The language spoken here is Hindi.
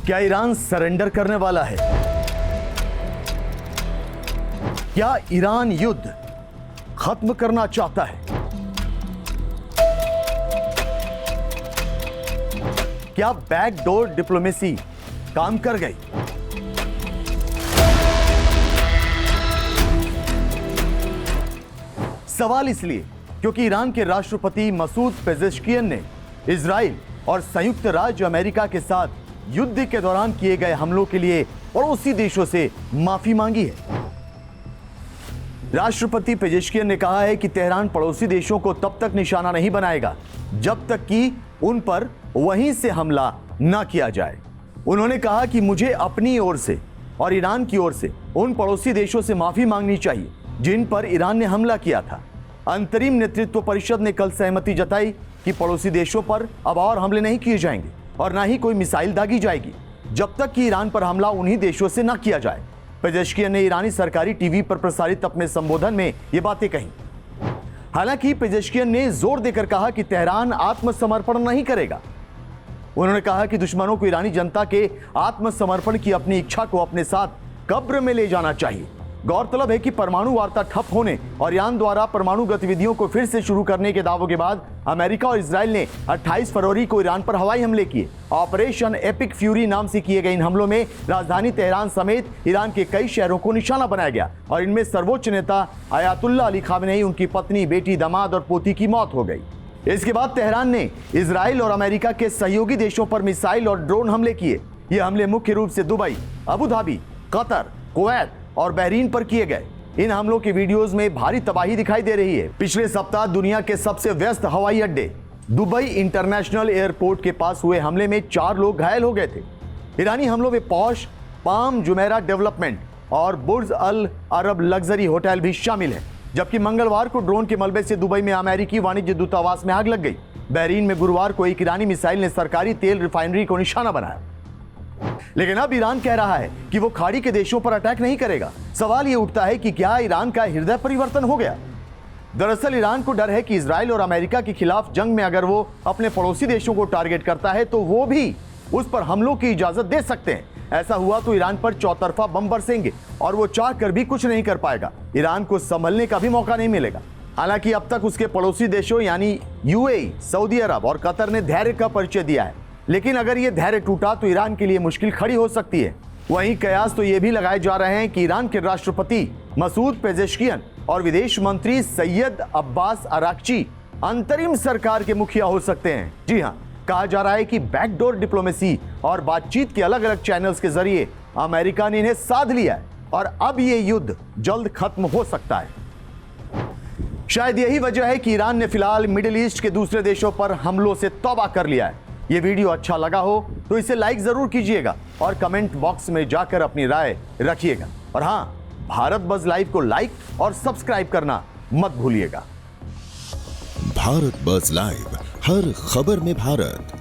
क्या ईरान सरेंडर करने वाला है? क्या ईरान युद्ध खत्म करना चाहता है? क्या बैकडोर डिप्लोमेसी काम कर गई? सवाल इसलिए क्योंकि ईरान के राष्ट्रपति मसूद पेजेश्कियन ने इजराइल और संयुक्त राज्य अमेरिका के साथ युद्ध के दौरान किए गए हमलों के लिए पड़ोसी देशों से माफी मांगी है। राष्ट्रपति पेजेश्कियन ने कहा है कि तेहरान पड़ोसी देशों को तब तक निशाना नहीं बनाएगा जब तक कि उन पर वहीं से हमला न किया जाए। उन्होंने कहा कि मुझे अपनी ओर से और ईरान की ओर से उन पड़ोसी देशों से माफी मांगनी चाहिए जिन पर ईरान ने हमला किया था। अंतरिम नेतृत्व परिषद ने कल सहमति जताई कि पड़ोसी देशों पर अब और हमले नहीं किए जाएंगे और न ही कोई मिसाइल दागी जाएगी जब तक कि ईरान पर हमला उन्हीं देशों से न किया जाए। पेजेश्कियन ने ईरानी सरकारी टीवी पर प्रसारित अपने संबोधन में ये बातें कही। हालांकि पेजेश्कियन ने जोर देकर कहा कि तेहरान आत्मसमर्पण नहीं करेगा। उन्होंने कहा कि दुश्मनों को ईरानी जनता के आत्मसमर्पण की अपनी इच्छा को अपने साथ कब्र में ले जाना चाहिए। गौरतलब है कि परमाणु वार्ता ठप होने और ईरान द्वारा परमाणु गतिविधियों को फिर से शुरू करने के दावों के बाद अमेरिका और इजराइल ने 28 फरवरी को ईरान पर हवाई हमले किए। ऑपरेशन एपिक फ्यूरी नाम से किए गए इन हमलों में राजधानी तेहरान समेत ईरान के कई शहरों को निशाना बनाया गया और इनमें सर्वोच्च नेता आयतुल्लाह अली खामेनेई, उनकी पत्नी, बेटी, दामाद और पोती की मौत हो गई। इसके बाद तेहरान ने इजराइल और अमेरिका के सहयोगी देशों पर मिसाइल और ड्रोन हमले किए। ये हमले मुख्य रूप से Dubai, Abu Dhabi, Qatar, Kuwait और बहरीन पर किए गए। इन हमलों की वीडियोस में भारी तबाही दिखाई दे रही है। पिछले सप्ताह दुनिया के सबसे व्यस्त हवाई अड्डे दुबई इंटरनेशनल एयरपोर्ट के पास हुए हमले में 4 लोग घायल हो गए थे। ईरानी हमलों में पॉश पाम जुमेरा डेवलपमेंट और बुर्ज अल अरब लग्जरी होटल भी शामिल है। जबकि मंगलवार को ड्रोन के मलबे से दुबई में अमेरिकी वाणिज्य दूतावास में आग लग गई। बहरीन में गुरुवार को एक ईरानी मिसाइल ने सरकारी तेल रिफाइनरी को निशाना बनाया। लेकिन अब ईरान कह रहा है कि वो खाड़ी के देशों पर अटैक नहीं करेगा। सवाल ये उठता है कि क्या ईरान का हृदय परिवर्तन हो गया? दरअसल ईरान को डर है कि इजराइल और अमेरिका के खिलाफ जंग में अगर वो अपने पड़ोसी देशों को टारगेट करता है तो वो भी उस पर हमलों की इजाजत दे सकते हैं। ऐसा हुआ तो ईरान पर चौतरफा बम बरसेंगे और वो चाह कर भी कुछ नहीं कर पाएगा। ईरान को संभलने का भी मौका नहीं मिलेगा। हालांकि अब तक उसके पड़ोसी देशों यानी यूएई, सऊदी अरब और कतर ने धैर्य का परिचय दिया है। लेकिन अगर ये धैर्य टूटा तो ईरान के लिए मुश्किल खड़ी हो सकती है। वहीं कयास तो ये भी लगाए जा रहे हैं कि ईरान के राष्ट्रपति मसूद पेजेश्कियन और विदेश मंत्री सैयद अब्बास अराक्ची अंतरिम सरकार के मुखिया हो सकते हैं। जी हाँ, कहा जा रहा है कि बैकडोर डिप्लोमेसी और बातचीत के अलग अलग चैनल्स के जरिए अमेरिका ने इन्हें साध लिया है और अब ये युद्ध जल्द खत्म हो सकता है। शायद यही वजह है कि ईरान ने फिलहाल मिडिल ईस्ट के दूसरे देशों पर हमलों से तौबा कर लिया है। ये वीडियो अच्छा लगा हो तो इसे लाइक जरूर कीजिएगा और कमेंट बॉक्स में जाकर अपनी राय रखिएगा। और हाँ, भारत बज़ लाइव को लाइक और सब्सक्राइब करना मत भूलिएगा। भारत बज़ लाइव, हर खबर में भारत।